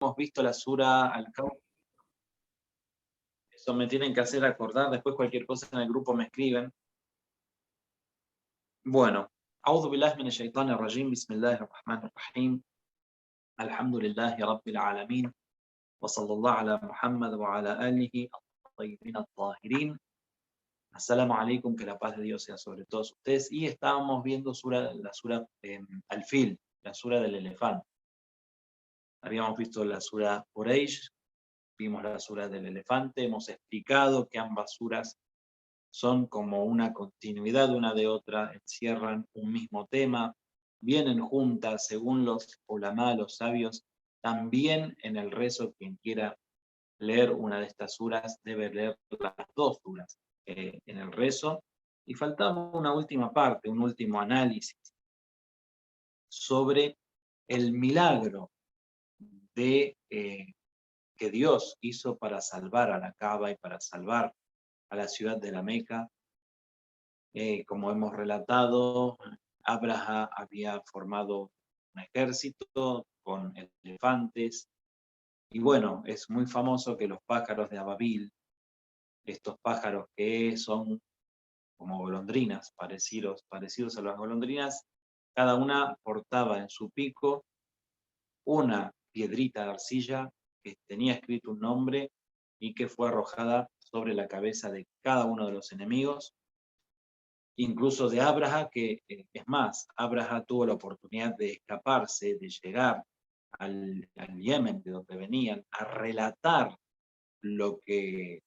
hemos visto la sura Al-Kahf. Eso me tienen que hacer acordar, después cualquier cosa en el grupo me escriben. Bueno, أعوذ بالله من الشيطان الرجيم بسم الله الرحمن الرحيم الحمد لله رب العالمين وصلى الله على محمد وعلى آله الطيبين الطاهرين. Assalamu alaikum, que la paz de Dios sea sobre todos ustedes. Y estábamos viendo la sura Al-Fil, la sura del elefante. Habíamos visto la sura Quraysh, vimos la sura del elefante, hemos explicado que ambas suras son como una continuidad una de otra, encierran un mismo tema, vienen juntas según los ulamá, los sabios. También en el rezo, quien quiera leer una de estas suras debe leer las dos suras en el rezo. Y faltaba una última parte, un último análisis sobre el milagro de que Dios hizo para salvar a la Kaaba y para salvar a la ciudad de la Meca. Como hemos relatado, Abraha había formado un ejército con elefantes, y bueno, es muy famoso que los pájaros de Ababil, estos pájaros que son como golondrinas, parecidos a las golondrinas, cada una portaba en su pico una piedrita de arcilla que tenía escrito un nombre y que fue arrojada sobre la cabeza de cada uno de los enemigos, incluso de Abraha, que es más, Abraha tuvo la oportunidad de escaparse, de llegar al Yemen, de donde venían, a relatar lo que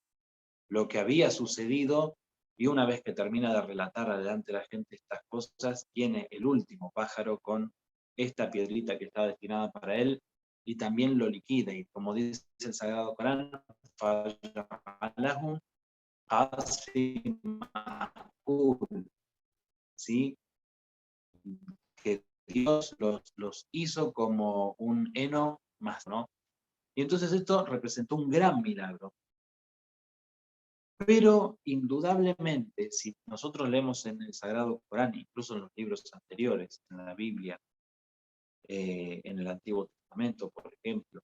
había sucedido, y una vez que termina de relatar adelante la gente estas cosas, tiene el último pájaro con esta piedrita que estaba destinada para él, y también lo liquida, y como dice el Sagrado Corán, ¿sí? Que Dios los hizo como un heno más, ¿no? Y entonces esto representó un gran milagro. Pero indudablemente, si nosotros leemos en el Sagrado Corán, incluso en los libros anteriores, en la Biblia, en el Antiguo Testamento, por ejemplo,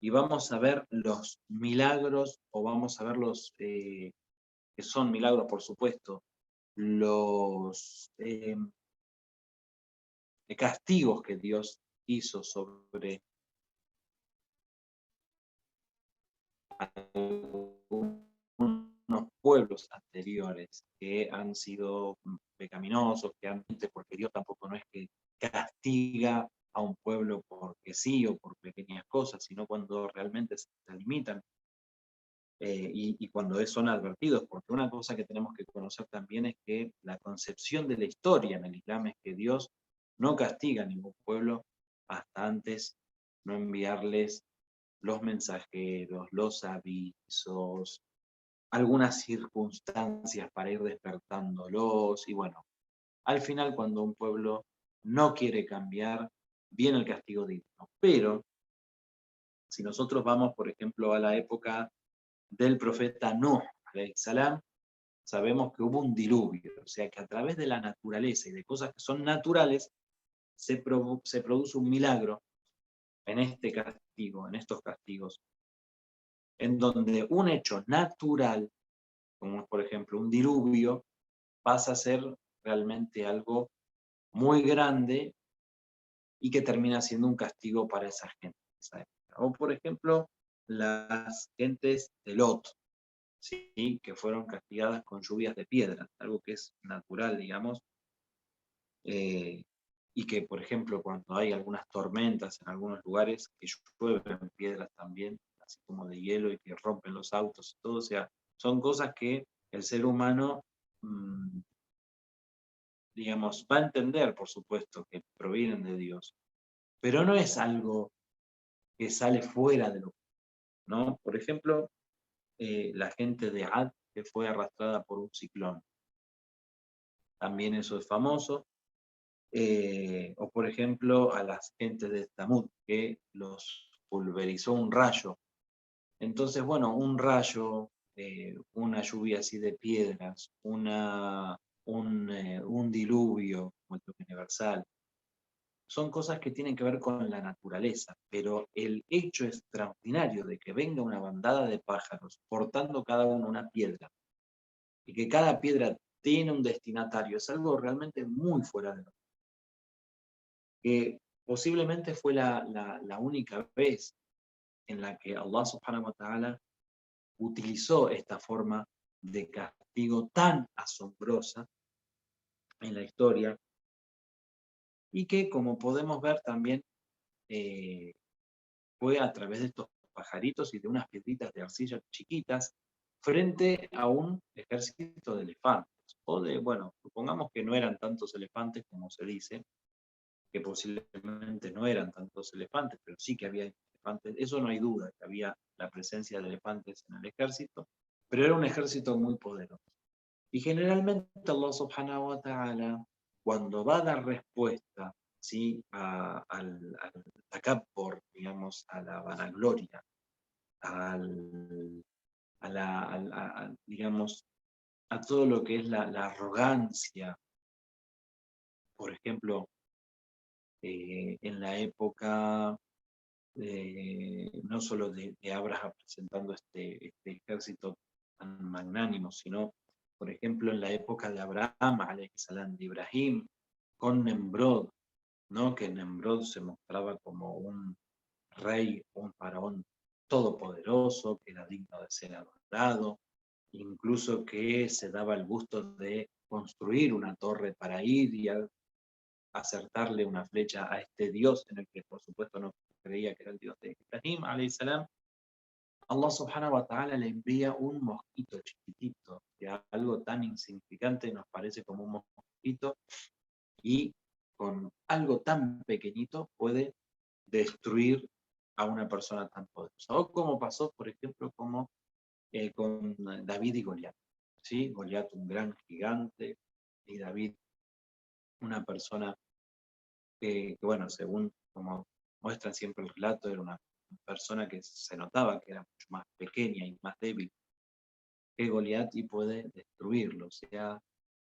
y vamos a ver los milagros, o vamos a ver los que son milagros, por supuesto, los castigos que Dios hizo sobre unos pueblos anteriores que han sido pecaminosos, porque Dios tampoco no es que castiga a un pueblo porque sí o por pequeñas cosas, sino cuando realmente se limitan y cuando son advertidos, porque una cosa que tenemos que conocer también es que la concepción de la historia en el Islam es que Dios no castiga a ningún pueblo hasta antes no enviarles los mensajeros, los avisos, algunas circunstancias para ir despertándolos, y bueno, al final cuando un pueblo no quiere cambiar, viene el castigo divino. Pero si nosotros vamos, por ejemplo, a la época del profeta Nuh, alayhi salam, sabemos que hubo un diluvio, o sea que a través de la naturaleza y de cosas que son naturales, se produce un milagro en este castigo, en estos castigos, en donde un hecho natural, como es por ejemplo un diluvio, pasa a ser realmente algo muy grande y que termina siendo un castigo para esa gente. O por ejemplo, las gentes de Lot, ¿sí? Que fueron castigadas con lluvias de piedra, algo que es natural, digamos, y que, por ejemplo, cuando hay algunas tormentas en algunos lugares, que llueven piedras también, así como de hielo, y que rompen los autos y todo, o sea, son cosas que el ser humano, digamos, va a entender, por supuesto, que provienen de Dios, pero no es algo que sale fuera de lo, ¿no? Por ejemplo, la gente de Ad, que fue arrastrada por un ciclón, también eso es famoso. O por ejemplo a las gentes de Tamud, que los pulverizó un rayo. Entonces, bueno, un rayo, una lluvia así de piedras, un diluvio, como el universal, son cosas que tienen que ver con la naturaleza, pero el hecho extraordinario de que venga una bandada de pájaros portando cada uno una piedra y que cada piedra tiene un destinatario es algo realmente muy fuera de lo que posiblemente fue la única vez en la que Allah subhanahu wa ta'ala utilizó esta forma de castigo tan asombrosa en la historia y que, como podemos ver también, fue a través de estos pajaritos y de unas piedritas de arcilla chiquitas frente a un ejército de elefantes. O de, bueno, supongamos que no eran tantos elefantes como se dice, que posiblemente no eran tantos elefantes, pero sí que había elefantes, eso no hay duda, que había la presencia de elefantes en el ejército, pero era un ejército muy poderoso. Y generalmente Allah subhanahu wa ta'ala, cuando va a dar respuesta, ¿sí? al takabbur, digamos, a la vanagloria, al, digamos, a todo lo que es la arrogancia, por ejemplo, en la época no solo de Abraham presentando este ejército tan magnánimo, sino, por ejemplo, en la época de Abraham, salam, de Ibrahim, con Nemrod, ¿no? Que Nemrod se mostraba como un rey, un faraón todopoderoso, que era digno de ser adorado, incluso que se daba el gusto de construir una torre para ir y acertarle una flecha a este Dios en el que por supuesto no creía que era el Dios de Ibrahim, alayhi salam. Allah subhanahu wa ta'ala le envía un mosquito chiquitito, que algo tan insignificante nos parece como un mosquito, y con algo tan pequeñito puede destruir a una persona tan poderosa. O como pasó, por ejemplo, como con David y Goliat. ¿Sí? Goliat, un gran gigante, y David, una persona que, bueno, según como muestran siempre el relato, era una persona que se notaba que era mucho más pequeña y más débil que Goliat y puede destruirlo. O sea,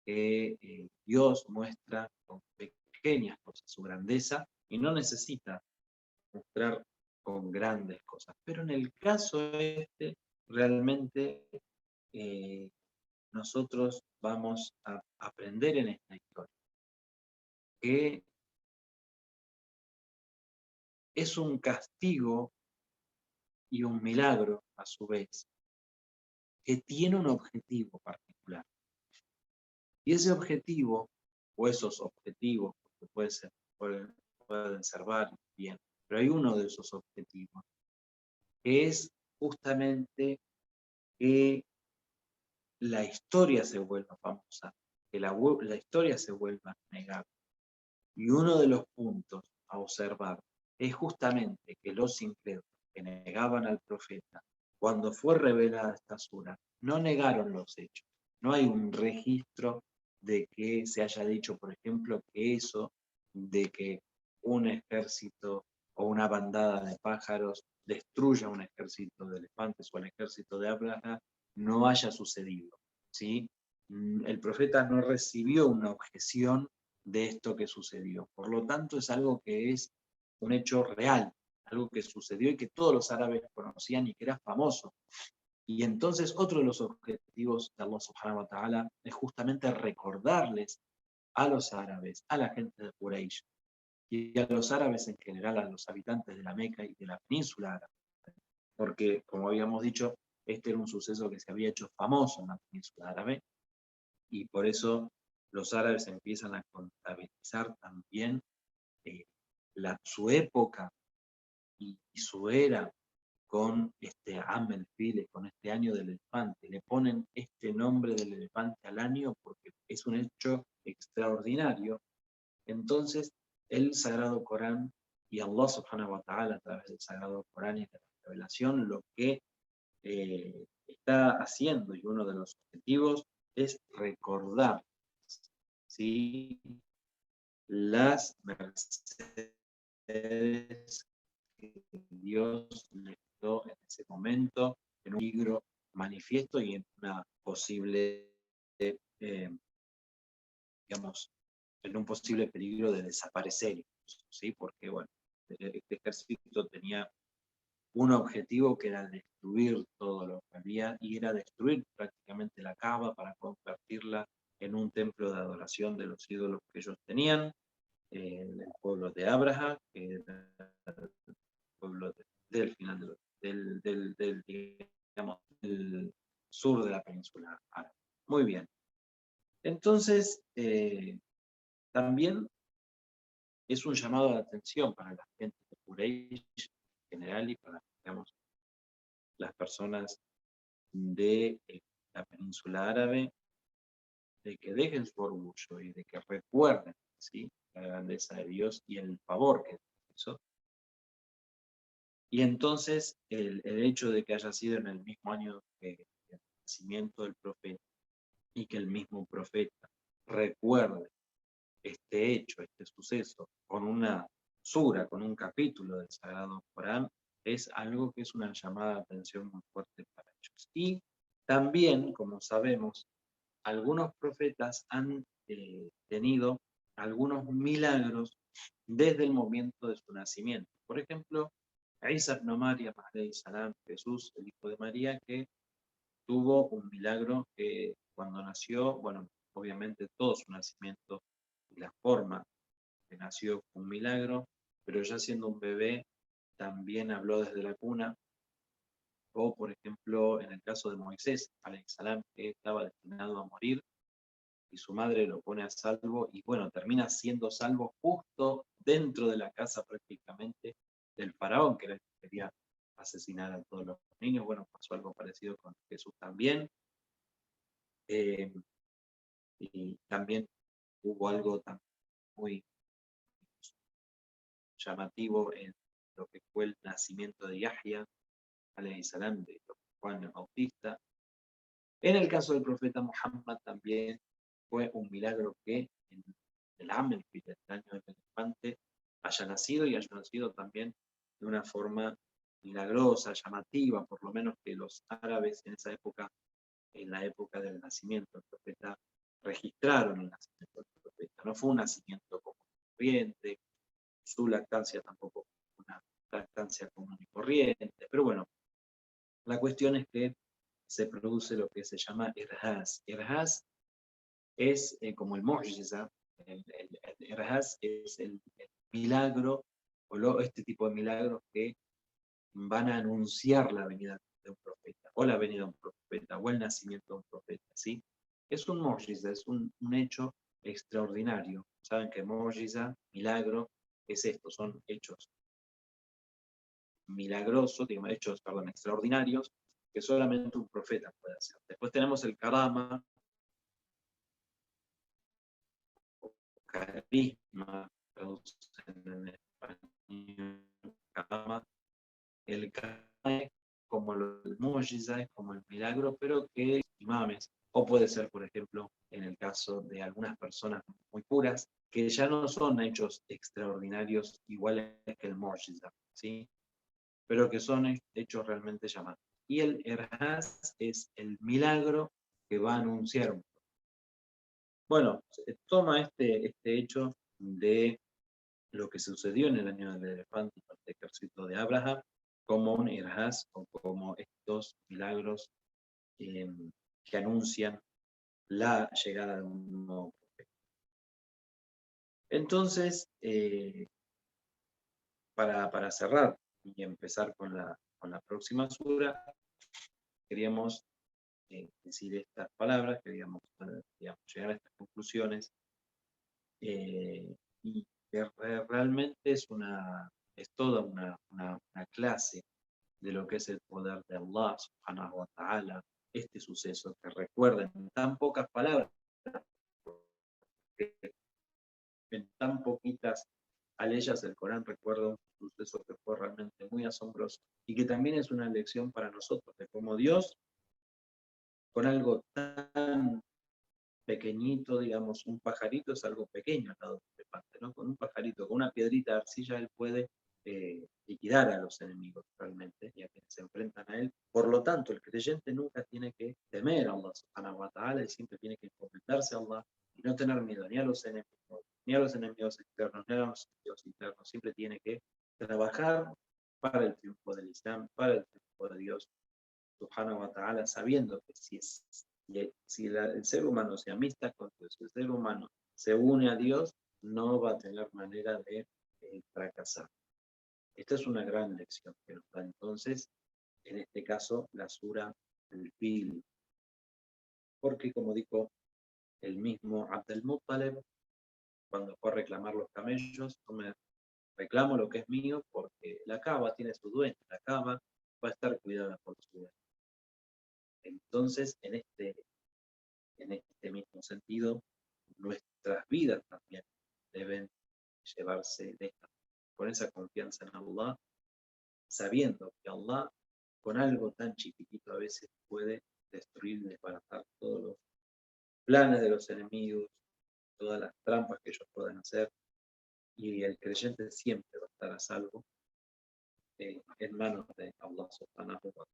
que Dios muestra con pequeñas cosas su grandeza y no necesita mostrar con grandes cosas. Pero en el caso este, realmente nosotros vamos a aprender en esta historia que es un castigo y un milagro a su vez, que tiene un objetivo particular. Y ese objetivo, o esos objetivos, porque pueden ser varios, bien, pero hay uno de esos objetivos, que es justamente que la historia se vuelva famosa, que la historia se vuelva negada. Y uno de los puntos a observar es justamente que los incrédulos que negaban al profeta, cuando fue revelada esta sura, no negaron los hechos. No hay un registro de que se haya dicho, por ejemplo, que eso de que un ejército o una bandada de pájaros destruya un ejército de elefantes o el ejército de Abraham no haya sucedido, ¿sí? El profeta no recibió una objeción de esto que sucedió. Por lo tanto, es algo que es un hecho real, algo que sucedió y que todos los árabes conocían y que era famoso. Y entonces otro de los objetivos de Allah subhanahu wa ta'ala es justamente recordarles a los árabes, a la gente de Quraysh y a los árabes en general, a los habitantes de la Meca y de la península árabe. Porque, como habíamos dicho, este era un suceso que se había hecho famoso en la península árabe y por eso los árabes empiezan a contabilizar también su época y su era con este Am el-Fil, con este año del elefante. Le ponen este nombre del elefante al año porque es un hecho extraordinario. Entonces, el Sagrado Corán y Allah subhanahu wa ta'ala a través del Sagrado Corán y de la revelación, lo que está haciendo y uno de los objetivos es recordar, ¿sí?, las mercedes que Dios le dio en ese momento, en un peligro manifiesto y en una posible, digamos, en un posible peligro de desaparecer. ¿sí? Porque, bueno, este ejército tenía un objetivo que era destruir todo lo que había, y era destruir prácticamente la Kaaba para convertirla en un templo de adoración de los ídolos que ellos tenían, el pueblo de Abraha, que era el pueblo del final digamos, del sur de la península árabe. Muy bien. Entonces, también es un llamado de atención para la gente de Quraysh en general y para, digamos, las personas de la península árabe, de que dejen su orgullo y de que recuerden, ¿sí?, la grandeza de Dios y el favor que hizo. Y entonces el hecho de que haya sido en el mismo año del nacimiento del profeta y que el mismo profeta recuerde este hecho, este suceso, con una sura, con un capítulo del Sagrado Corán, es algo que es una llamada de atención muy fuerte para ellos. Y también, como sabemos, algunos profetas han tenido algunos milagros desde el momento de su nacimiento. Por ejemplo, Isa ibn Maryam, alayhi salam, Jesús, el hijo de María, que tuvo un milagro que cuando nació, bueno, obviamente todo su nacimiento y la forma que nació fue un milagro, pero ya siendo un bebé también habló desde la cuna. O, por ejemplo, en el caso de Moisés, alayhi salam, que estaba destinado a morir y su madre lo pone a salvo, y bueno, termina siendo salvo justo dentro de la casa prácticamente del faraón, que era el que quería asesinar a todos los niños. Bueno, pasó algo parecido con Jesús también. Eh, y también hubo algo tan muy llamativo en lo que fue el nacimiento de Yahya, alayhi salam, de Juan el Bautista. En el caso del profeta Muhammad también fue un milagro que en el Amel, el año del elefante, haya nacido, y haya nacido también de una forma milagrosa, llamativa, por lo menos que los árabes en esa época, en la época del nacimiento del profeta, registraron el nacimiento del profeta. No fue un nacimiento común y corriente, su lactancia tampoco fue una lactancia común y corriente, pero bueno, la cuestión es que se produce lo que se llama irhaz. Irhaz es como el mu'jiza. El irhaz es el milagro, o este tipo de milagros que van a anunciar la venida de un profeta, o la venida de un profeta, o el nacimiento de un profeta, ¿sí? Es un mu'jiza, es un hecho extraordinario. Saben que mu'jiza, milagro, es esto, son hechos milagrosos, digamos, hechos, perdón, extraordinarios, que solamente un profeta puede hacer. Después tenemos el karama, o carisma, traducen en español, karama. El karama es como el mu'jiza, es como el milagro, pero que imames, o puede ser, por ejemplo, en el caso de algunas personas muy puras, que ya no son hechos extraordinarios iguales que el mu'jiza, ¿sí?, pero que son hechos realmente llamados. Y el irhaz es el milagro que va a anunciar. Bueno, se toma este hecho de lo que sucedió en el año del elefante con el ejército de Abraham como un irhaz, o como estos milagros que anuncian la llegada de un nuevo profeta. Entonces, para cerrar y empezar con la próxima sura, queríamos decir estas palabras, queríamos llegar a estas conclusiones, y que realmente es toda una clase de lo que es el poder de Allah subhanahu wa ta'ala, este suceso, que recuerden en tan pocas palabras, en tan poquitas aleyas del Corán, recuerda un suceso que fue realmente muy asombroso, y que también es una lección para nosotros de cómo Dios, con algo tan pequeñito, digamos, un pajarito es algo pequeño al lado del elefante, ¿no? Con un pajarito, con una piedrita de arcilla, él puede liquidar a los enemigos realmente, y a quienes se enfrentan a él. Por lo tanto, el creyente nunca tiene que temer a Allah subhanahu wa ta'ala, y siempre tiene que encomendarse a Allah y no tener miedo ni a los enemigos, ni a los enemigos externos, ni a los enemigos internos. Siempre tiene que trabajar para el triunfo del Islam, para el triunfo de Dios, subhanahu wa ta'ala, sabiendo que si el ser humano se amista con Dios, si el ser humano se une a Dios, no va a tener manera de fracasar. Esta es una gran lección que nos da entonces, en este caso, la sura al-Fil. Porque, como dijo el mismo Abdel Muttalib, cuando fue a reclamar los camellos, no me reclamo lo que es mío porque la cava tiene su dueño, la cava va a estar cuidada por su dueño. Entonces, en este mismo sentido, nuestras vidas también deben llevarse con esa confianza en Allah, sabiendo que Allah, con algo tan chiquitito, a veces puede destruir y desbaratar todos los planes de los enemigos, todas las trampas que ellos puedan hacer, y el creyente siempre va a estar a salvo en manos de Allah subhanahu wa ta'ala.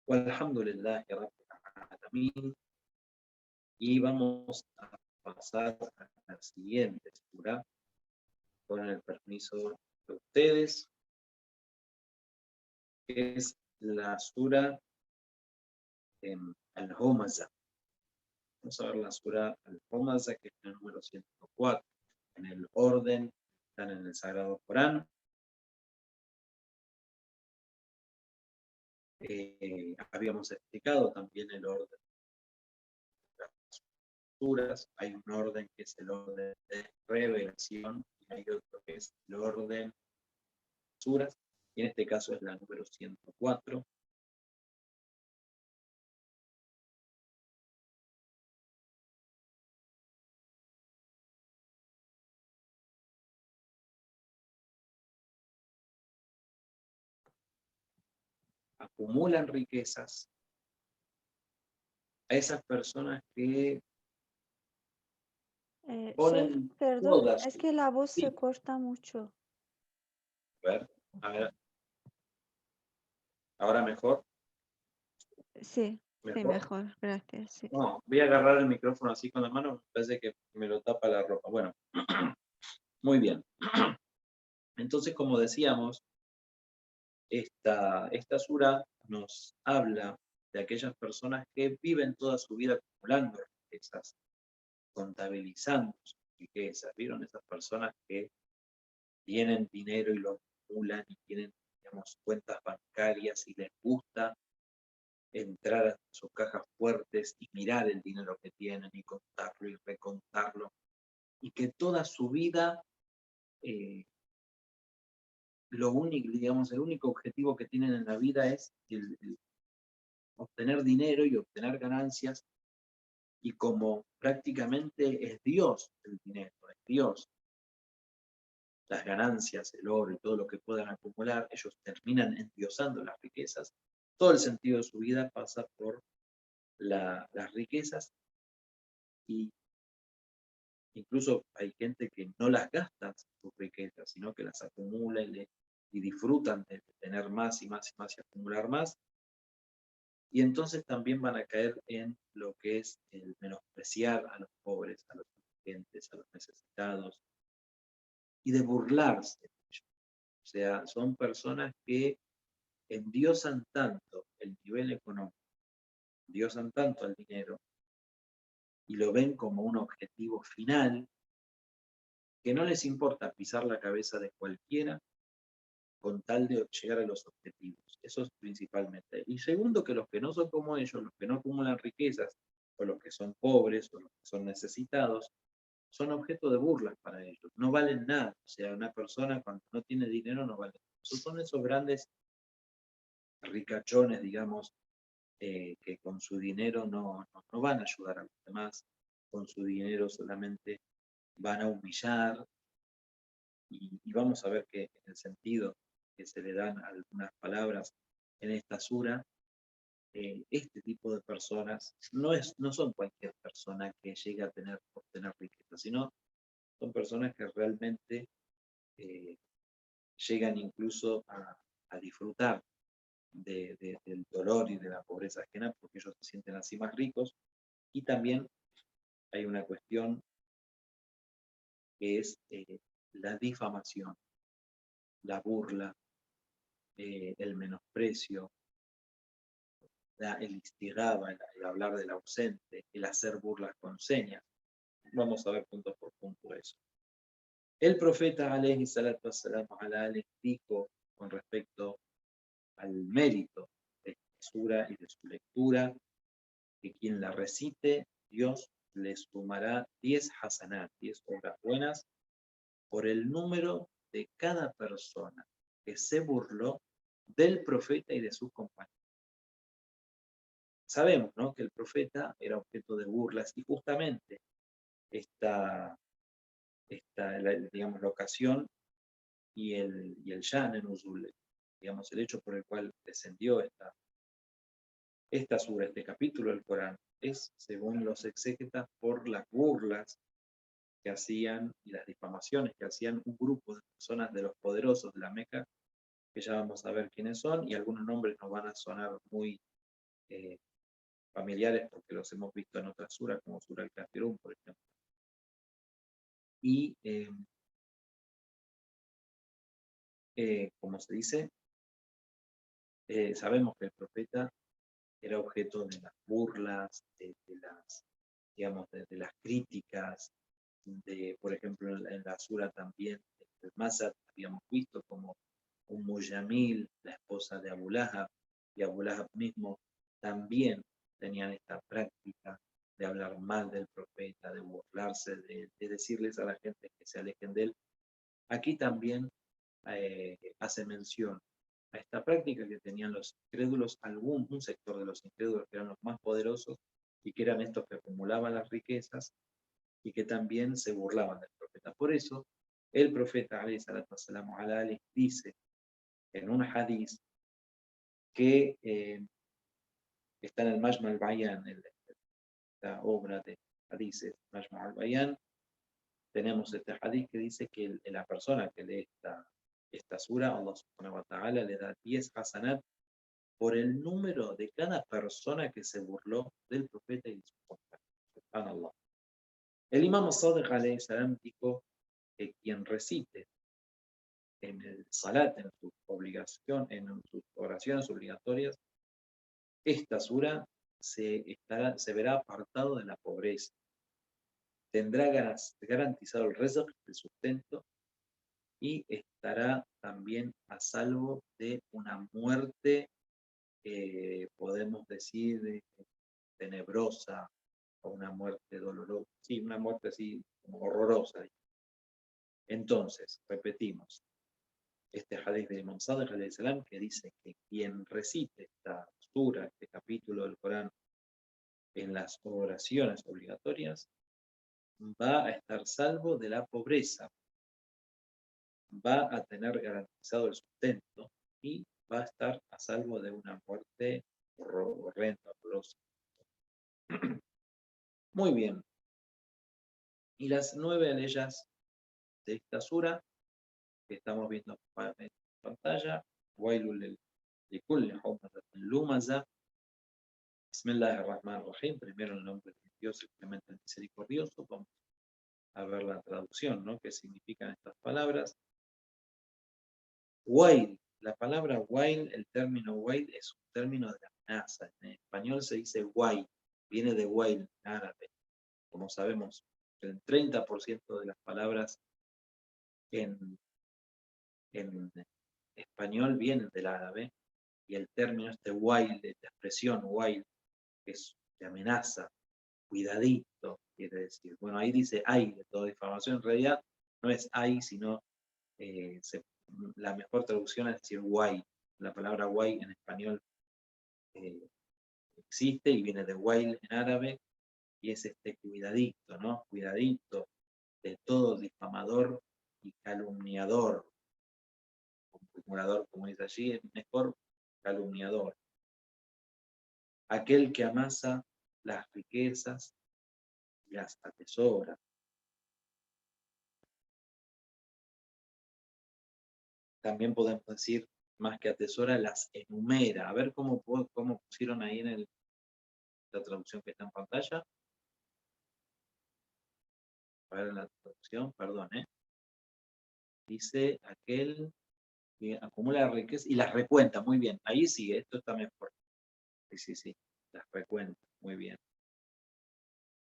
Walhamdulillahi rabbil alamin. Y vamos a pasar a la siguiente sura, con el permiso de ustedes, que es la sura Al-Humaza. Vamos a ver la sura Al-Humaza, que es el número 104. En el orden, están en el Sagrado Corán. Habíamos explicado también el orden de las suras. Hay un orden que es el orden de revelación, y hay otro que es el orden de suras, y en este caso es la número 104. Acumulan riquezas a esas personas que ponen perdón, todas es sus... que la voz Sí, se corta mucho. a ver, ahora mejor. Sí, sí, ¿Mejor? mejor, gracias. Sí. No, voy a agarrar el micrófono así con la mano, me parece que me lo tapa la ropa. Bueno, muy bien. Entonces, como decíamos, esta sura nos habla de aquellas personas que viven toda su vida acumulando riquezas, contabilizando sus riquezas. ¿Vieron esas personas que tienen dinero y lo acumulan y tienen, digamos, cuentas bancarias y les gusta entrar a sus cajas fuertes y mirar el dinero que tienen y contarlo y recontarlo, y que toda su vida lo único, digamos, el único objetivo que tienen en la vida es el obtener dinero y obtener ganancias, y como prácticamente es Dios el dinero, es Dios las ganancias, el oro y todo lo que puedan acumular, ellos terminan endiosando las riquezas. Todo el sentido de su vida pasa por las riquezas, y incluso hay gente que no las gasta sus riquezas, sino que las acumula y disfrutan de tener más y más y más y acumular más. Y entonces también van a caer en lo que es el menospreciar a los pobres, a los indigentes, a los necesitados, y de burlarse de ellos. O sea, son personas que endiosan tanto el nivel económico, endiosan tanto el dinero, y lo ven como un objetivo final, que no les importa pisar la cabeza de cualquiera con tal de llegar a los objetivos. Eso es principalmente. Y segundo, que los que no son como ellos, los que no acumulan riquezas, o los que son pobres, o los que son necesitados, son objeto de burlas para ellos. No valen nada. O sea, una persona cuando no tiene dinero no vale nada. Son esos grandes ricachones, digamos, que con su dinero no van a ayudar a los demás. Con su dinero solamente van a humillar. Y vamos a ver que en el sentido que se le dan algunas palabras en esta sura, este tipo de personas no son cualquier persona que llegue a obtener riqueza, sino son personas que realmente eh, llegan incluso a disfrutar del dolor y de la pobreza ajena, porque ellos se sienten así más ricos. Y también hay una cuestión que es la difamación, la burla, el menosprecio, el istigaba, el hablar del ausente, el hacer burlas con señas. Vamos a ver punto por punto eso. El profeta alayhi salatu wassalam les dijo con respecto al mérito de esta sura y de su lectura, que quien la recite, Dios le sumará 10 hasanat, 10 obras buenas, por el número de cada persona que se burló del profeta y de sus compañeros. Sabemos, ¿no?, que el profeta era objeto de burlas y justamente digamos, la ocasión y el Shan en Uzul, digamos, el hecho por el cual descendió esta sura, este capítulo del Corán, es, según los exégetas, por las burlas que hacían y las difamaciones que hacían un grupo de personas de los poderosos de la Meca, que ya vamos a ver quiénes son, y algunos nombres nos van a sonar muy familiares porque los hemos visto en otras suras, como Sura al-Kafirun, por ejemplo. Y, como se dice, sabemos que el profeta era objeto de las burlas, de las, digamos, de las críticas, por ejemplo, en la sura también, el Masad, habíamos visto como Yamil, la esposa de Abu Lahab, y Abu Lahab mismo también tenían esta práctica de hablar mal del profeta, de burlarse, de decirles a la gente que se alejen de él. Aquí también hace mención a esta práctica que tenían los incrédulos, un sector de los incrédulos que eran los más poderosos y que eran estos que acumulaban las riquezas y que también se burlaban del profeta. Por eso, el profeta alayhi salatu wassalam les dice en un hadith que está en el Majma al-Bayan, la obra de hadices Majma al-Bayan, tenemos este hadith que dice que la persona que lee esta sura, Allah subhanahu wa ta'ala le da 10 hasanat por el número de cada persona que se burló del profeta y de su compañero. Subhanallah. El Imam Sadiq alayhi salam dijo que quien recite en el salat, en su obligación, en sus oraciones obligatorias, esta sura se verá apartado de la pobreza. Tendrá garantizado el rizq, el sustento, y estará también a salvo de una muerte, podemos decir, tenebrosa, o una muerte dolorosa, sí, una muerte así como horrorosa. Entonces, repetimos, este hadith de Imam Sadiq alayhi salam, que dice que quien recite esta sura, este capítulo del Corán, en las oraciones obligatorias, va a estar salvo de la pobreza, va a tener garantizado el sustento y va a estar a salvo de una muerte horrenda, horrorosa. Muy bien. Y las 9 leyes de esta sura que estamos viendo en pantalla: Wailul likulli humazatin lumaza. Bismillahirrahmanirrahim. Primero en el nombre de Dios, el clemente, el misericordioso. Vamos a ver la traducción, ¿no? ¿Qué significan estas palabras? Wail, la palabra wail, el término wail es un término de amenaza. En español se dice wail, viene de wail en árabe. Como sabemos, el 30% de las palabras en español vienen del árabe, y el término wail, de la expresión wail, que es de amenaza, cuidadito, quiere decir. Bueno, ahí dice ay de toda difamación, en realidad no es ay, sino la mejor traducción es decir guay. La palabra guay en español existe y viene de wail en árabe, y es este cuidadito, ¿no? Cuidadito de todo difamador y calumniador. Murmurador, como dice allí, es mejor calumniador. Aquel que amasa las riquezas y las atesora. También podemos decir, más que atesora, las enumera. A ver cómo pusieron ahí en la traducción que está en pantalla. A ver la traducción, perdón, dice aquel que acumula riqueza y las recuenta, muy bien. Ahí sí, esto está mejor. Sí, las recuenta, muy bien.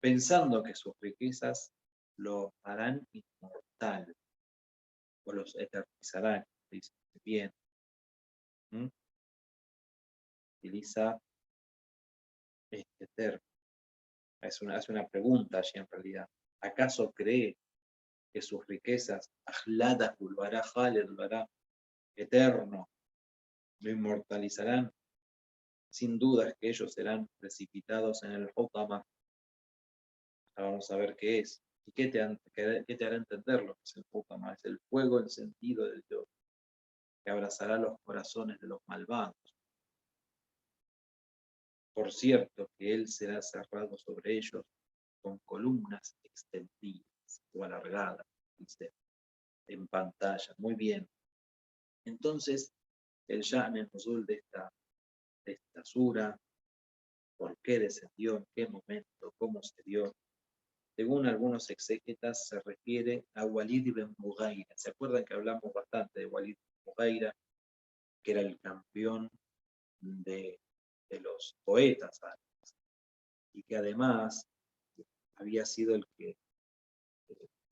Pensando que sus riquezas lo harán inmortal, o los eternizarán, dice bien. Utiliza este término. Hace una pregunta allí en realidad. ¿Acaso cree que sus riquezas, ahlada ulvará, jaled ulvará, eterno, lo inmortalizarán? Sin dudas que ellos serán precipitados en el Hotama. Vamos a ver qué es. ¿Y qué te hará entender lo que es el Hotama? Es el fuego encendido del Dios, que abrazará los corazones de los malvados. Por cierto que él será cerrado sobre ellos con columnas extendidas o alargadas, dice, en pantalla. Muy bien. Entonces, el Sha'an el Nuzul de esta sura, por qué descendió, en qué momento, cómo se dio, según algunos exégetas, se refiere a Walid ibn Mughayra. ¿Se acuerdan que hablamos bastante de Walid ibn Mughayra, que era el campeón de los poetas árabes, y que además había sido el que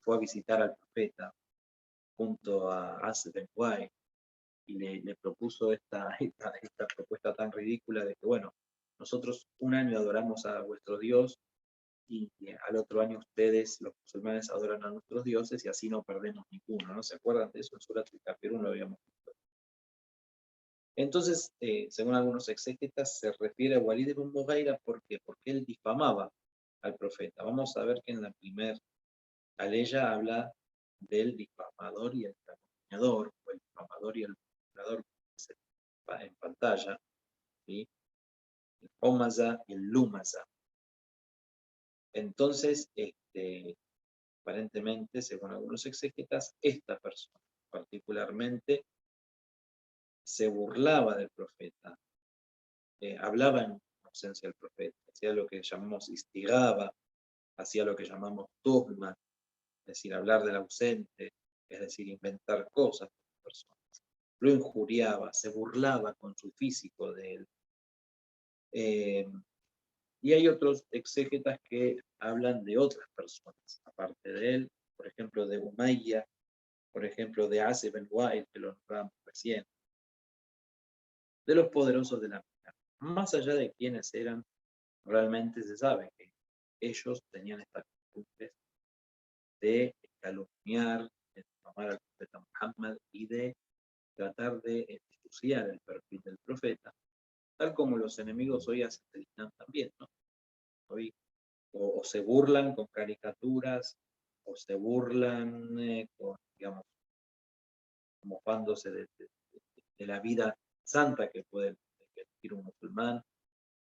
fue a visitar al profeta junto a As ben Wa'il y le propuso esta propuesta tan ridícula de que, bueno, nosotros un año adoramos a vuestro Dios y al otro año ustedes, los musulmanes, adoran a nuestros dioses y así no perdemos ninguno, ¿no se acuerdan de eso? En Surat al-Kafirun lo habíamos visto. Entonces, según algunos exégetas, se refiere a Walid ibn Mughayra, ¿por qué? Porque él difamaba al profeta. Vamos a ver que en la primera aleya habla del difamador y el calumniador, o el difamador y el calumniador en pantalla, ¿sí? El Homaza y el Lumaza. Entonces, aparentemente, según algunos exégetas, esta persona particularmente se burlaba del profeta, hablaba en ausencia del profeta, hacía lo que llamamos istigaba, hacía lo que llamamos tuhma, es decir, hablar del ausente, es decir, inventar cosas de las personas. Lo injuriaba, se burlaba con su físico de él. Y hay otros exégetas que hablan de otras personas, aparte de él, por ejemplo, de Umayya, por ejemplo, de As ben Wa'il, que lo nombramos recién, de los poderosos de la Meca. Más allá de quiénes eran, realmente se sabe que ellos tenían estas costumbres de calumniar, de difamar al profeta Muhammad y de tratar de ensuciar el perfil del profeta, tal como los enemigos hoy hacen del Islam también, ¿no? Hoy o se burlan con caricaturas, o se burlan con, digamos, mofándose de la vida santa que puede elegir un musulmán,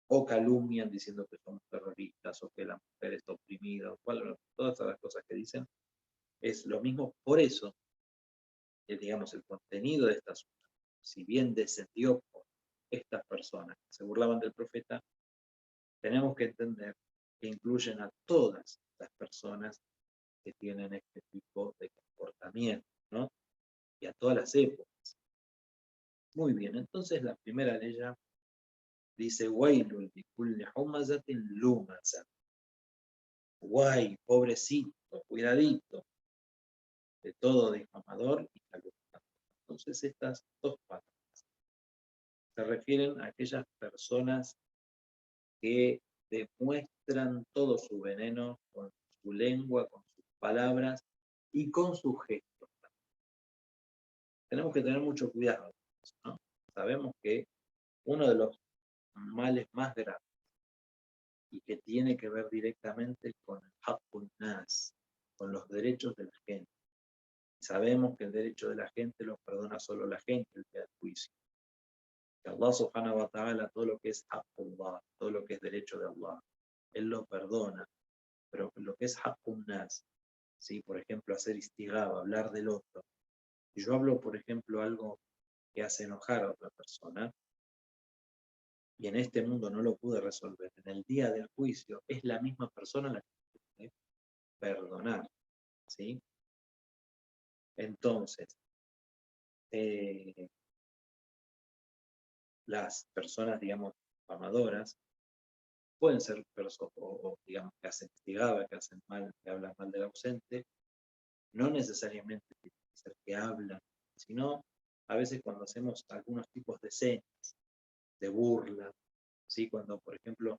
o calumnian diciendo que somos terroristas, o que la mujer está oprimida, o todas las cosas que dicen, es lo mismo. Por eso, digamos, el contenido de esta sura, si bien descendió por estas personas que se burlaban del profeta, tenemos que entender que incluyen a todas las personas que tienen este tipo de comportamiento, ¿no? Y a todas las épocas. Muy bien, entonces la primera ley dice, Wailul bikulli humazatin lumaza. Guay, pobrecito, cuidadito, de todo difamador y calumniador. Entonces estas dos palabras se refieren a aquellas personas que demuestran todo su veneno con su lengua, con sus palabras y con sus gestos. Tenemos que tener mucho cuidado, ¿no? Sabemos que uno de los males más graves y que tiene que ver directamente con el haqqun nas, con los derechos de la gente. Sabemos que el derecho de la gente lo perdona solo la gente el día del juicio. Que Allah subhanahu wa ta'ala, todo lo que es haqqullah, todo lo que es derecho de Allah, Él lo perdona, pero lo que es haqqun nas, ¿sí? Por ejemplo, hacer istigaba, hablar del otro. Si yo hablo, por ejemplo, algo que hace enojar a otra persona, y en este mundo no lo pude resolver, en el día del juicio es la misma persona la que puede perdonar. ¿sí? Entonces, las personas, digamos, amadoras, pueden ser personas, digamos, que hacen castigada, que hacen mal, que hablan mal del ausente, no necesariamente tiene que ser que hablan, sino a veces cuando hacemos algunos tipos de señas, de burla, ¿sí? Cuando, por ejemplo,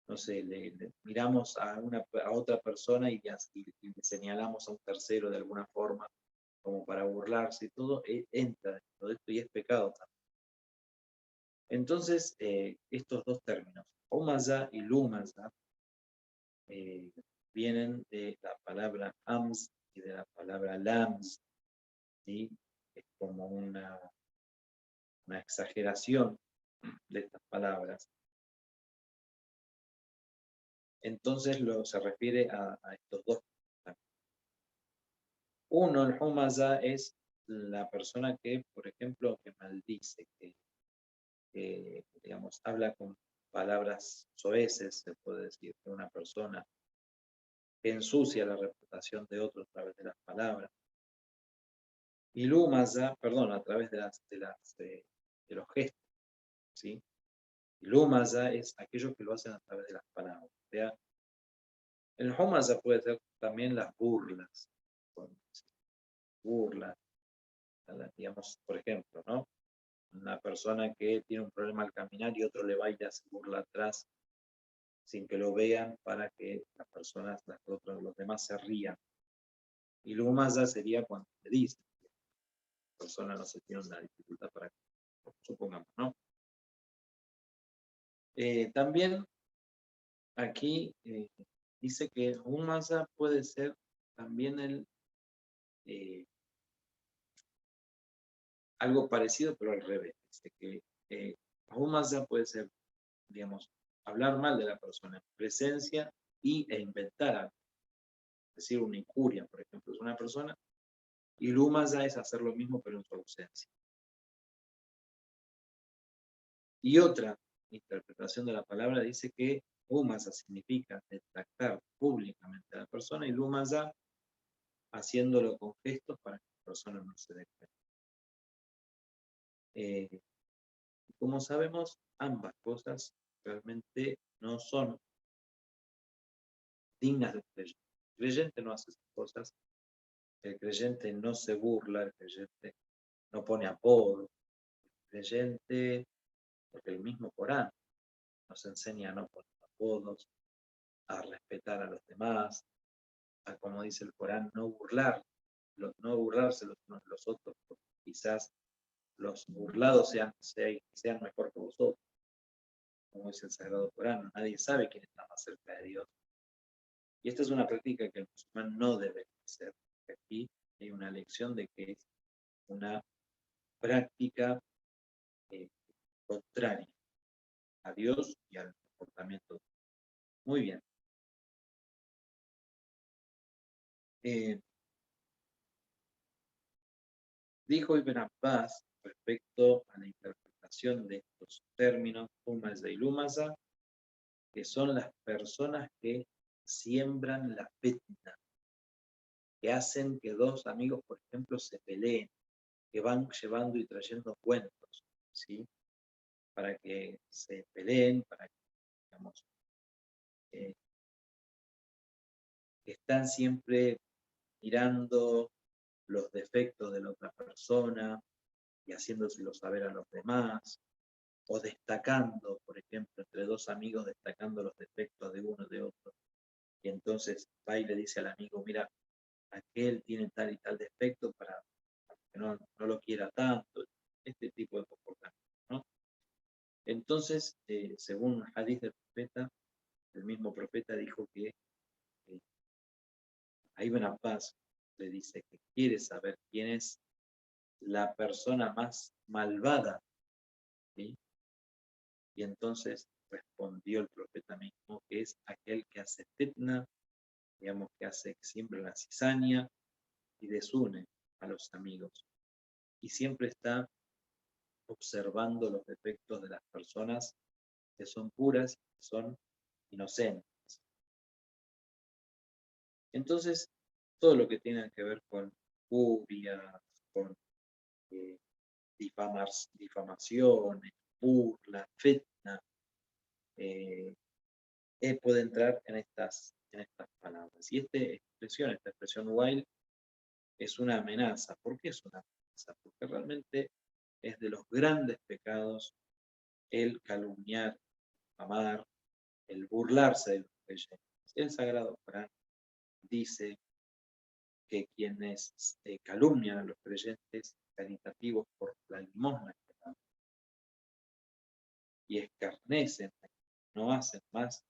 no sé, le miramos a otra persona y le señalamos a un tercero de alguna forma, como para burlarse y todo, entra dentro de esto y es pecado también. Entonces, estos dos términos, humaza y lumaza, vienen de la palabra ams y de la palabra lams, ¿sí? Es como una exageración de estas palabras. Entonces se refiere a estos dos. Uno, el humaza, es la persona que, por ejemplo, que maldice, que digamos, habla con palabras soeces, se puede decir, de una persona que ensucia la reputación de otro a través de las palabras. Y lumaza, perdón, a través de los gestos, ¿sí? Y lumaza es aquellos que lo hacen a través de las palabras. O sea, el humaza puede ser también las burlas, burlas, digamos, por ejemplo, ¿no? Una persona que tiene un problema al caminar y otro le va y le hace burla atrás sin que lo vean para que las personas, los demás se rían. Y luego más allá sería cuando te dicen que la persona no se tiene una dificultad para que, supongamos, ¿no? También aquí dice que un masa puede ser también algo parecido, pero al revés. Dice que un masa puede ser, digamos, hablar mal de la persona en presencia e inventar algo. Es decir, una injuria, por ejemplo, es una persona, y lumaza es hacer lo mismo pero en su ausencia. Y otra interpretación de la palabra dice que lumaza significa detractar públicamente a la persona y lumaza haciéndolo con gestos para que la persona no se dé cuenta. Como sabemos, ambas cosas realmente no son dignas del creyente. El creyente no hace esas cosas, el creyente no se burla, el creyente no pone apodo, el creyente, porque el mismo Corán nos enseña a no poner apodos, a respetar a los demás, a, como dice el Corán, no burlarse los unos de los otros, porque quizás los burlados sean mejor que vosotros, como dice el Sagrado Corán. Nadie sabe quién está más cerca de Dios. Y esta es una práctica que el musulmán no debe hacer. Aquí hay una lección de que es una práctica contraria a Dios y al comportamiento. Muy bien. Dijo Ibn Abbas respecto a la interpretación de estos términos, humaza y lumaza, que son las personas que siembran la fitna, que hacen que dos amigos, por ejemplo, se peleen, que van llevando y trayendo cuentos, ¿sí? Para que se peleen, para que, digamos, están siempre mirando los defectos de la otra persona y haciéndoselo saber a los demás, o destacando, por ejemplo, entre dos amigos, destacando los defectos de uno de otro. Y entonces va y le dice al amigo, mira, aquel tiene tal y tal defecto para que no lo quiera tanto, este tipo de comportamiento, ¿no? Entonces, según un hadith del profeta, el mismo profeta dijo que a Ibn Abbas le dice que quiere saber quién es la persona más malvada, ¿sí? Y entonces respondió el profeta mismo que es aquel que hace fitna, digamos que hace siempre la cizaña y desune a los amigos. Y siempre está observando los defectos de las personas que son puras y que son inocentes. Entonces, todo lo que tenga que ver con furia, con eh, difamaciones, burlas, fitna, puede entrar en estas palabras. Y esta expresión while, es una amenaza. ¿Por qué es una amenaza? Porque realmente es de los grandes pecados el calumniar, amar, el burlarse de los creyentes. El Sagrado Corán dice que quienes calumnian a los creyentes caritativos por la limosna que dan y escarnecen, no hacen más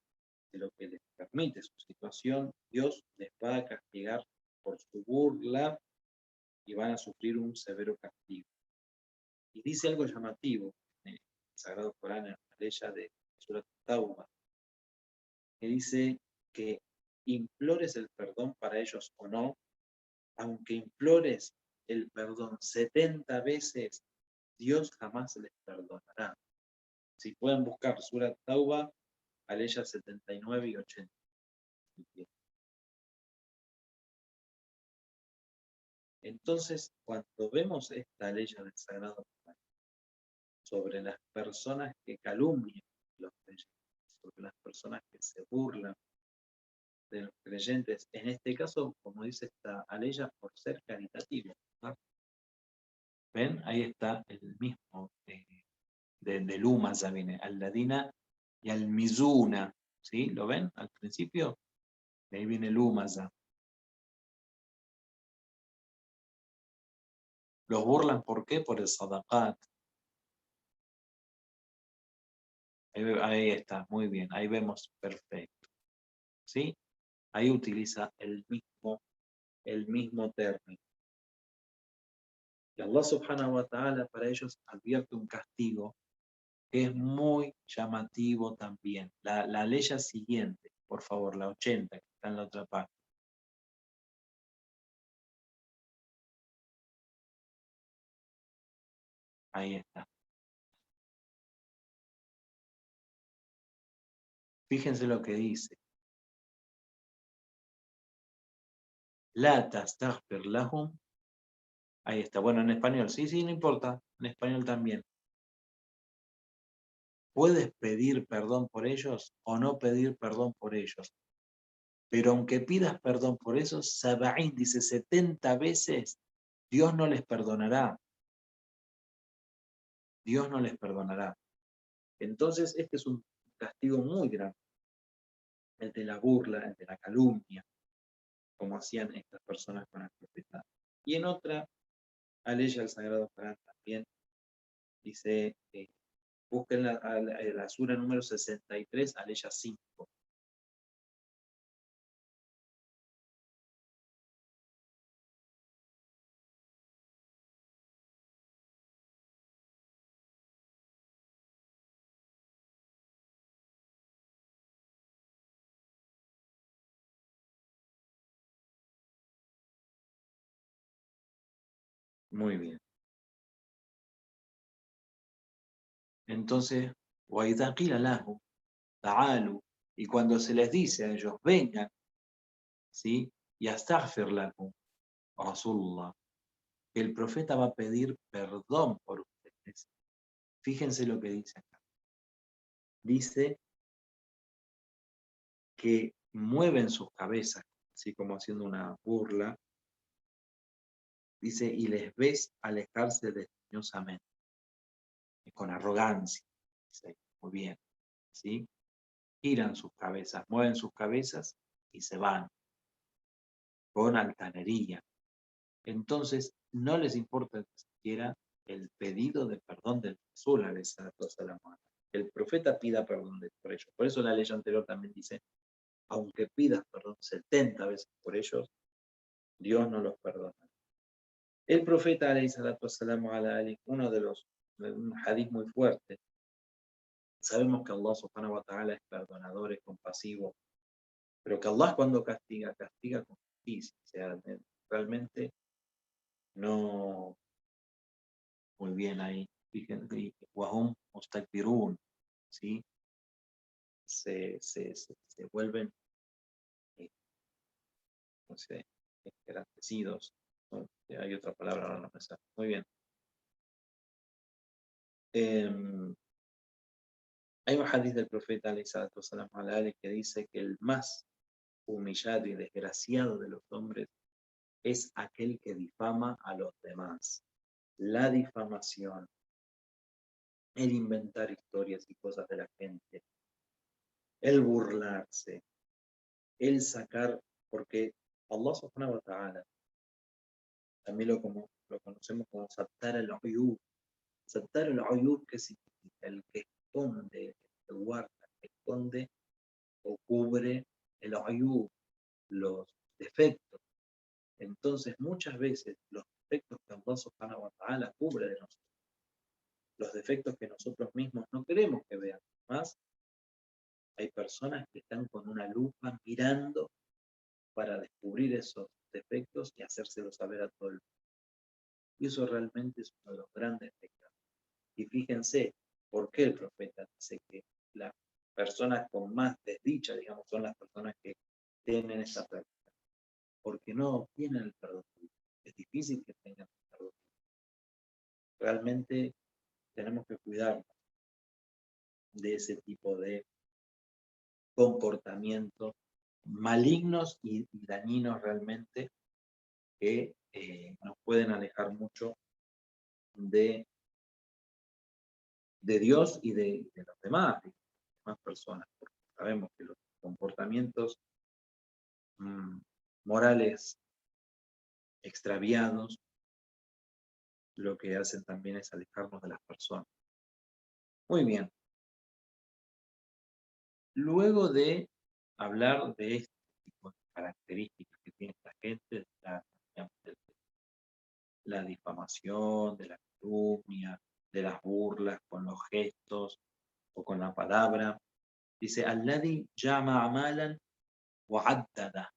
de lo que les permite su situación, Dios les va a castigar por su burla y van a sufrir un severo castigo. Y dice algo llamativo en el Sagrado Corán, en la ley de Surat Tauba, que dice que implores el perdón para ellos o no, aunque implores el perdón 70 veces, Dios jamás les perdonará. Si pueden buscar Surat Tauba, Aleya 79 y 80. Entonces, cuando vemos esta ley del Sagrado Corán sobre las personas que calumnian a los creyentes, sobre las personas que se burlan de los creyentes, en este caso, como dice esta aleya, por ser caritativo, ¿no? ¿Ven? Ahí está el mismo de Luma, ya viene, al-Ladina y al-Mizuna, ¿sí? ¿Lo ven? Al principio, de ahí viene Luma ya. Los burlan, ¿por qué? Por el sadaqat. Ahí está, muy bien, ahí vemos perfecto, ¿sí? Ahí utiliza el mismo término. Y Allah subhanahu wa ta'ala para ellos advierte un castigo que es muy llamativo también. La ley siguiente, por favor, la 80, que está en la otra parte. Ahí está. Fíjense lo que dice. La tastaghfir lahum. Ahí está. Bueno, en español. Sí, no importa. En español también. Puedes pedir perdón por ellos o no pedir perdón por ellos. Pero aunque pidas perdón por esos, Saba'ín dice 70 veces, Dios no les perdonará. Dios no les perdonará. Entonces, este es un castigo muy grande. El de la burla, el de la calumnia, como hacían estas personas con el profeta. Y en otra, aleya al Sagrado Corán también, dice, busquen la sura número 63, aleya 5. Muy bien. Entonces, وَإِذَا قِيلَ لَهُمْ تَعَالُوا, y cuando se les dice a ellos, vengan, ¿sí? يَسْتَغْفِرْ لَكُمْ رَسُولُ اللَّهِ, que el profeta va a pedir perdón por ustedes. Fíjense lo que dice acá. Dice que mueven sus cabezas, así como haciendo una burla. Dice, y les ves alejarse desdeñosamente, con arrogancia. Dice, muy bien, ¿sí? Giran sus cabezas, mueven sus cabezas y se van, con altanería. Entonces, no les importa ni siquiera el pedido de perdón del Rasul, el profeta pida perdón por ellos. Por eso la ley anterior también dice, aunque pidas perdón 70 veces por ellos, Dios no los perdona. El profeta, uno de los, un hadith muy fuerte, sabemos que Allah subhanahu wa ta'ala es perdonador, es compasivo, pero que Allah cuando castiga, castiga con justicia, o sea, realmente no, muy bien ahí, fíjense, wahum mustakbirun, ¿sí? Se vuelven, no sé, engrandecidos, ¿no? Hay otra palabra, ahora no me sale. Muy bien. Hay un hadith del profeta alayhi salatu wasalam que dice que el más humillado y desgraciado de los hombres es aquel que difama a los demás. La difamación, el inventar historias y cosas de la gente, el burlarse, el sacar, porque Allah subhanahu wa ta'ala también lo conocemos como Sattar al-Uyub. Sattar al-Uyub, ¿qué significa? El que esconde, el que guarda, el que esconde o cubre el Uyub, los defectos. Entonces, muchas veces los defectos que Allah subhanahu wa ta'ala cubre de nosotros, los defectos que nosotros mismos no queremos que vean. Más, hay personas que están con una lupa mirando para descubrir esos defectos y hacérselos saber a todo el mundo. Y eso realmente es uno de los grandes pecados. Y fíjense, ¿por qué el profeta dice que las personas con más desdicha, digamos, son las personas que tienen esa práctica? Porque no tienen el perdón. Es difícil que tengan el perdón. Realmente tenemos que cuidarnos de ese tipo de comportamientos malignos y dañinos realmente que nos pueden alejar mucho de Dios y de los demás, personas, porque sabemos que los comportamientos morales extraviados lo que hacen también es alejarnos de las personas. Muy bien. Luego de hablar de este tipo de características que tiene esta gente, la difamación, de la calumnia, de las burlas con los gestos o con la palabra, dice, alladhi llama amalan wa addada.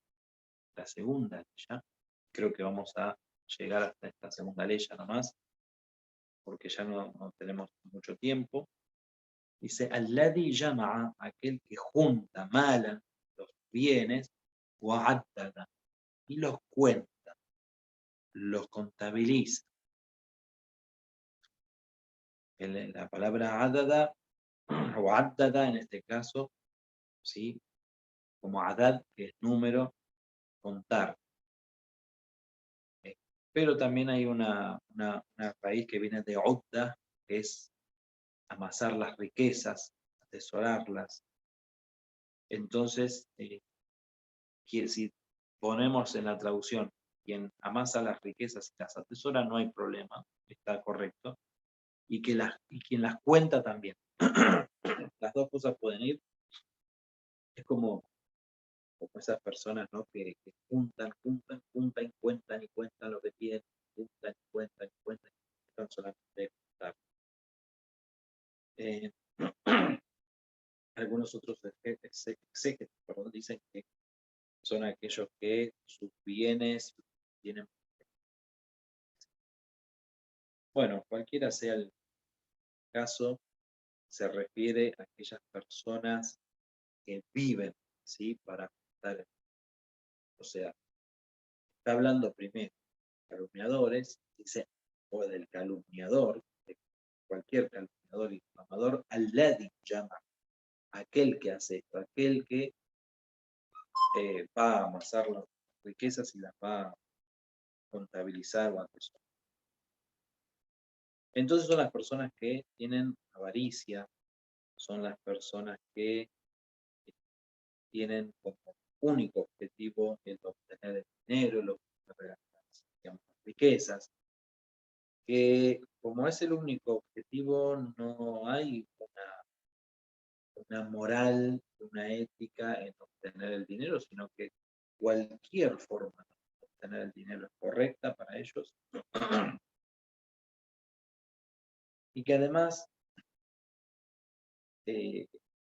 La segunda ya, creo que vamos a llegar hasta esta segunda ley ya nomás, porque ya no tenemos mucho tiempo. Dice, alladhi llama, aquel que junta malan, los bienes, wa addada, y los cuenta, los contabiliza. La palabra adada o addada en este caso, ¿sí? Como adad, que es número, contar. Pero también hay una raíz que viene de udda, que es amasar las riquezas, atesorarlas. Entonces, si ponemos en la traducción, quien amasa las riquezas y las atesora, no hay problema, está correcto. Y quien las cuenta también. Las dos cosas pueden ir. Es como esas personas, ¿no? que juntan y cuentan lo que tienen, juntan y cuentan solamente de juntar. Algunos otros exégetes dicen que son aquellos que sus bienes tienen. Bueno, cualquiera sea el caso, se refiere a aquellas personas que viven, ¿sí? Para juntar. O sea, está hablando primero de calumniadores, dice, o del calumniador, de cualquier calumniador y difamador, alladhi llama, aquel que hace esto, aquel que va a amasar las riquezas y las va a contabilizar o atesorar. Entonces son las personas que tienen avaricia, son las personas que tienen como único objetivo el obtener el dinero, el obtener las riquezas, que como es el único objetivo no hay una moral, una ética en obtener el dinero, sino que cualquier forma de obtener el dinero es correcta para ellos. Y que además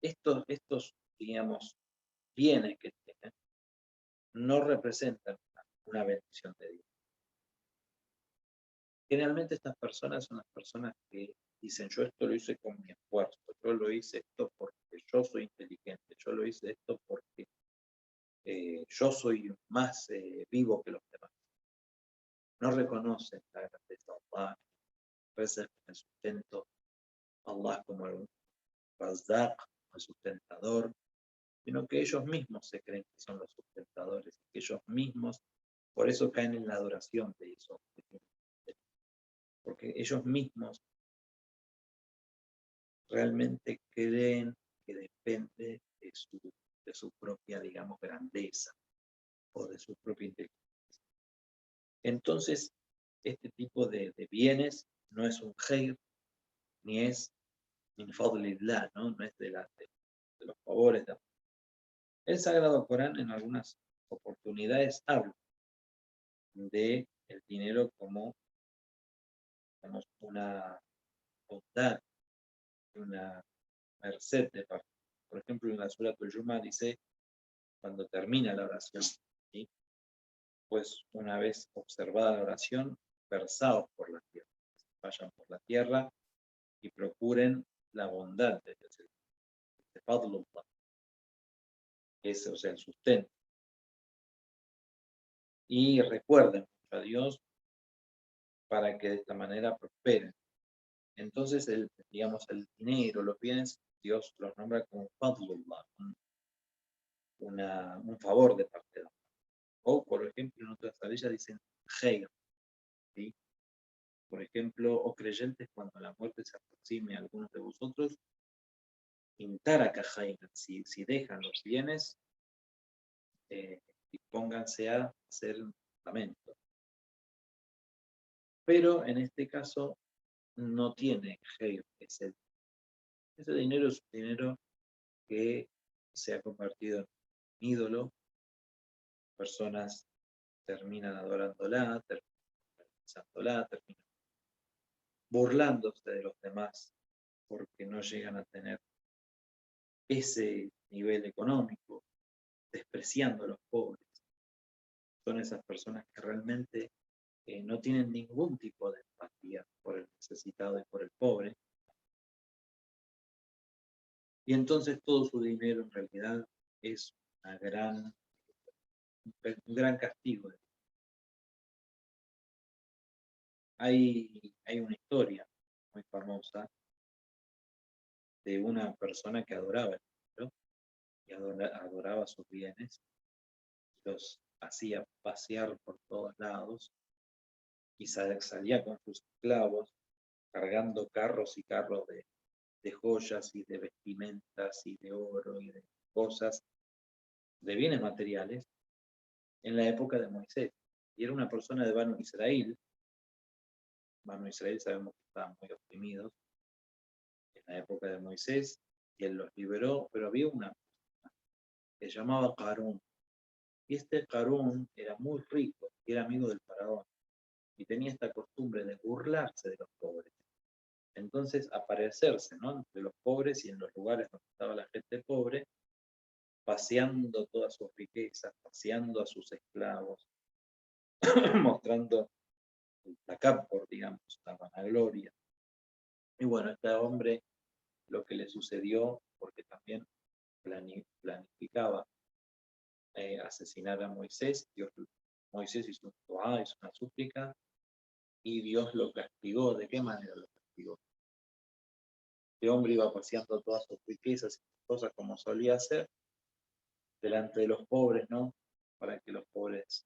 estos, digamos, bienes que tienen no representan una bendición de Dios. Generalmente estas personas son las personas que dicen, yo esto lo hice con mi esfuerzo, yo lo hice esto porque yo soy inteligente, yo lo hice esto porque yo soy más vivo que los demás. no reconocen la grandeza de Allah, ofrecen el sustento a Allah como el Razzaq, el sustentador, sino que ellos mismos se creen que son los sustentadores, que ellos mismos, por eso caen en la adoración de eso, porque ellos mismos realmente creen que depende de su propia, digamos, grandeza o de su propia inteligencia. Entonces, este tipo de bienes no es un khair, ni es min fadlillah, ¿no? No es de los favores. El Sagrado Corán en algunas oportunidades habla de el dinero como, digamos, una bondad, una merced de parte. Por ejemplo, en la Surat al-Yuma dice, cuando termina la oración, ¿sí? Pues una vez observada la oración, versados por la tierra, vayan por la tierra y procuren la bondad de Fadlullah, ese, o sea, el sustento. Y recuerden mucho a Dios para que de esta manera prosperen. Entonces, digamos, el dinero, los bienes, Dios los nombra como Fadlullah, un favor de parte de Allah. O, por ejemplo, en otras tablillas dicen Khair, ¿sí? Por ejemplo, o creyentes, cuando la muerte se aproxime a algunos de vosotros, Intaraka Khair, si dejan los bienes, pónganse a hacer lamento. Pero en este caso no tiene Khair, ese dinero es un dinero que se ha convertido en un ídolo, personas terminan adorándola, terminan pensándola, terminan burlándose de los demás porque no llegan a tener ese nivel económico, despreciando a los pobres. Son esas personas que realmente no tienen ningún tipo de empatía por el necesitado y por el pobre. Y entonces todo su dinero en realidad es un gran castigo. Hay una historia muy famosa de una persona que adoraba el dinero y adoraba sus bienes, los hacía pasear por todos lados y salía con sus esclavos cargando carros y carros de joyas y de vestimentas y de oro y de cosas, de bienes materiales, en la época de Moisés. Y era una persona de Banu Israel. Banu Israel sabemos que estaban muy oprimidos en la época de Moisés, y él los liberó, pero había una persona que se llamaba Qarún. Y este Qarún era muy rico y era amigo del faraón, y tenía esta costumbre de burlarse de los pobres. Entonces, aparecerse, ¿no?, entre los pobres y en los lugares donde estaba la gente pobre, paseando todas sus riquezas, paseando a sus esclavos, mostrando el takabbur, digamos, la vanagloria. Y bueno, este hombre, lo que le sucedió, porque también planificaba asesinar a Moisés, Moisés hizo un dua, hizo una súplica, y Dios lo castigó. ¿De qué manera lo castigó? Este hombre iba paseando todas sus riquezas y cosas como solía hacer, delante de los pobres, ¿no?, para que los pobres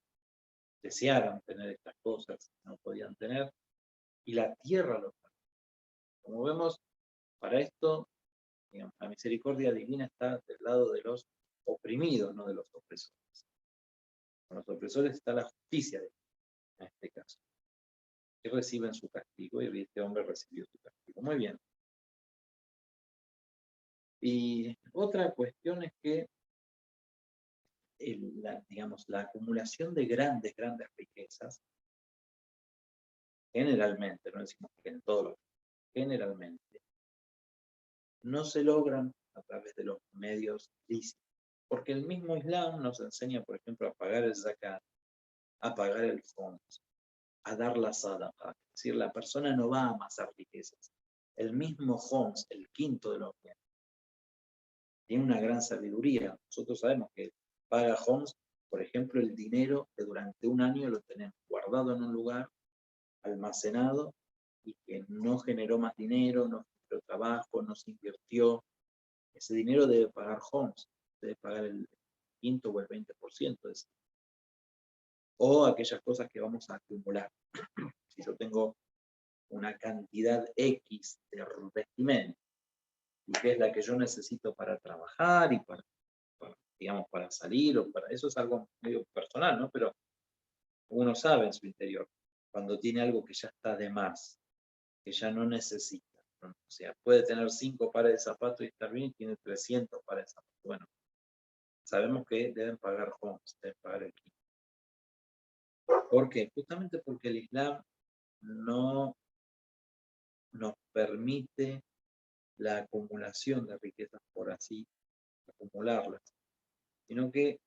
desearan tener estas cosas que no podían tener, y la tierra lo castigó. Como vemos, para esto, digamos, la misericordia divina está del lado de los oprimidos, no de los opresores. Con los opresores está la justicia en este caso, que reciben su castigo, y este hombre recibió su castigo. Muy bien. Y otra cuestión es que digamos, la acumulación de grandes riquezas, generalmente, no decimos que en todos los casos, generalmente, no se logran a través de los medios lícitos, porque el mismo Islam nos enseña, por ejemplo, a pagar el zakat, a pagar el khums, a dar la sadaqa. Es decir, la persona no va a amasar riquezas. El mismo khums, el quinto de los bienes, tiene una gran sabiduría. Nosotros sabemos que paga khums Por ejemplo, el dinero que durante un año lo tenemos guardado en un lugar, almacenado, y que no generó más dinero, no generó trabajo, no se invirtió. Ese dinero debe pagar homes, debe pagar el quinto o el 20% de ese. O aquellas cosas que vamos a acumular. Si yo tengo una cantidad X de vestimenta, y que es la que yo necesito para trabajar y digamos, para salir, o para eso es algo medio personal, ¿no? Pero uno sabe en su interior, cuando tiene algo que ya está de más, que ya no necesita, ¿no? O sea, puede tener 5 pares de zapatos y estar bien, y tiene 300 pares de zapatos. Bueno, sabemos que deben pagar homes, deben pagar el quinto. ¿Por qué? Justamente porque el Islam no nos permite la acumulación de riquezas por así acumularlas, sino que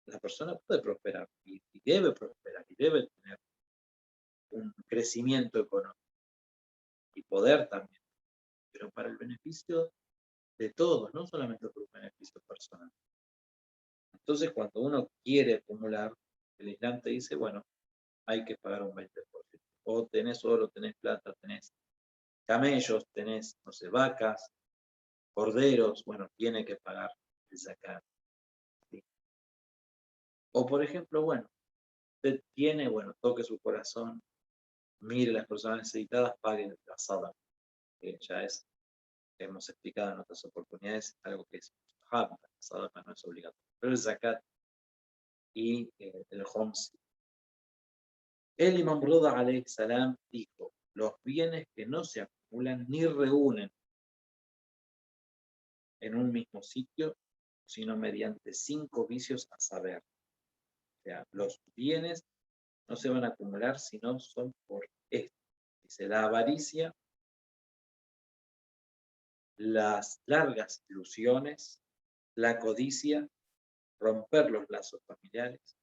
la persona puede prosperar y debe prosperar y debe tener un crecimiento económico y poder también, pero para el beneficio de todos, no solamente por un beneficio personal. Entonces, cuando uno quiere acumular, el Islam te dice, bueno, hay que pagar un 20%. O tenés oro, tenés plata, tenés camellos, tenés, no sé, vacas, corderos, bueno, tiene que pagar el zakat. ¿Sí? O por ejemplo, bueno, usted tiene, bueno, toque su corazón, mire las personas necesitadas, pague la sadaqa, que ya es, hemos explicado en otras oportunidades, algo que es la sadaqa no es obligatorio. Pero el zakat y el homs. El Imam Rida alayhi salam dijo, los bienes que no se acumulan ni reúnen en un mismo sitio, sino mediante 5 vicios a saber. O sea, los bienes no se van a acumular, sino son por esto. Dice, la avaricia, las largas ilusiones, la codicia, romper los lazos familiares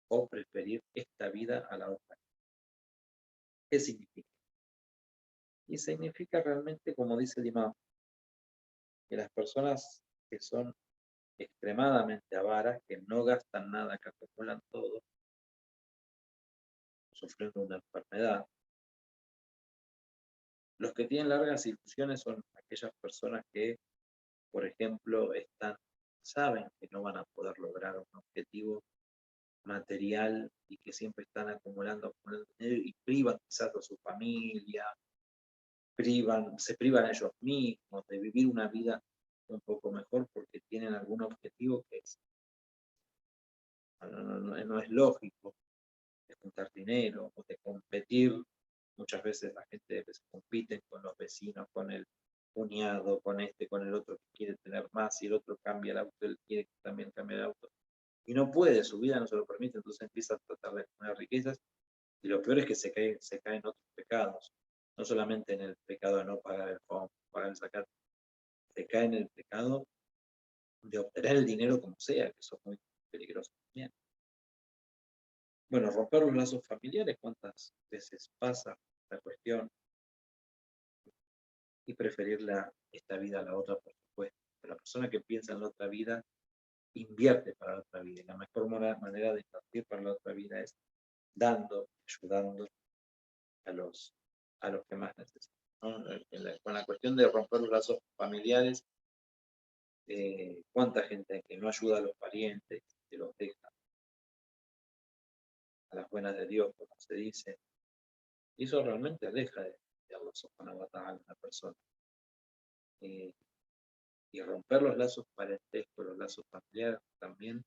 o preferir esta vida a la otra. ¿Qué significa? Y significa realmente, como dice el imam, que las personas que son extremadamente avaras, que no gastan nada, que acumulan todo, sufriendo una enfermedad. Los que tienen largas ilusiones son aquellas personas que, por ejemplo, saben que no van a poder lograr un objetivo material y que siempre están acumulando dinero y privan quizás a su familia, se privan a ellos mismos de vivir una vida un poco mejor porque tienen algún objetivo que no es lógico, de juntar dinero o de competir. Muchas veces la gente compite con los vecinos, con el cuñado, con con el otro que quiere tener más y el otro cambia el auto, él quiere también cambiar el auto. Y no puede, su vida no se lo permite, entonces empieza a tratar de acumular riquezas y lo peor es que se cae en otros pecados, no solamente en el pecado de no pagar el fondo, pagar el zakat, se cae en el pecado de obtener el dinero como sea, que eso es muy peligroso también. Bueno, romper los lazos familiares, ¿cuántas veces pasa la cuestión? Y preferir esta vida a la otra, por supuesto. Pero la persona que piensa en la otra vida, invierte para la otra vida. Y la mejor manera de invertir para la otra vida es dando, ayudando a los que más necesitan, ¿no? Con la cuestión de romper los lazos familiares, ¿cuánta gente hay que no ayuda a los parientes, que los deja a las buenas de Dios, como se dice? Y eso realmente aleja de Allah subhanahu wa ta'ala a una persona. Y romper los lazos parentescos, los lazos familiares también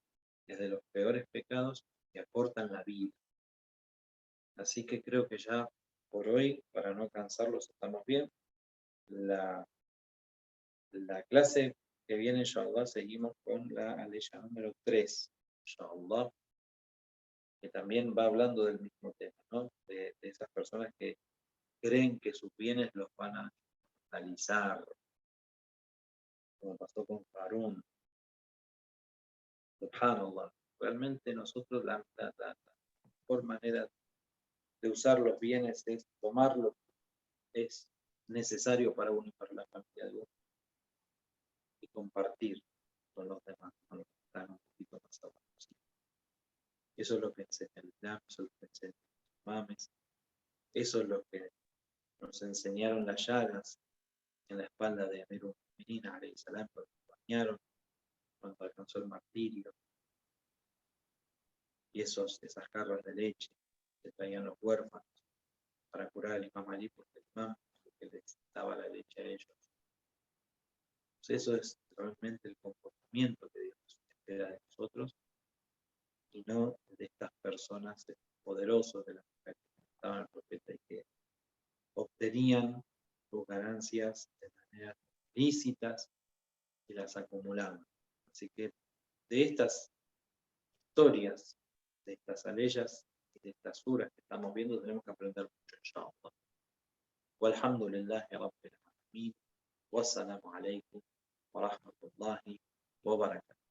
es de los peores pecados que acortan la vida. Así que creo que ya por hoy, para no cansarlos, estamos bien. La clase que viene, inshallah, seguimos con la aleya número 3, inshallah, que también va hablando del mismo tema, ¿no? De esas personas que creen que sus bienes los van a analizar, como pasó con Harún. Subhanallah. Realmente nosotros la mejor manera de usar los bienes es tomarlo, es necesario para uno y para la familia de uno, y compartir con los demás, con los que están un poquito más abajo. Eso es lo que enseña el Islam, eso es lo que enseñan los imames, eso es lo que nos enseñaron las llagas en la espalda de Amirul Mu'minin alayhi salam, cuando lo bañaron, cuando alcanzó el martirio, y esas jarras de leche que traían los huérfanos para curar al Imam Ali, porque el Imam es el que les daba la leche a ellos. Entonces, eso es realmente el comportamiento que Dios espera de nosotros, y no de estas personas poderosos de las que estaban el profeta y que obtenían sus ganancias de manera ilícitas y las acumulaban. Así que de estas historias, de estas aleyas y de estas suras que estamos viendo, tenemos que aprender mucho, inshallah. Walhamdulillahi Rabbil Alamin. Wassalamu alaikum wa rahmatullahi wa barakatuh.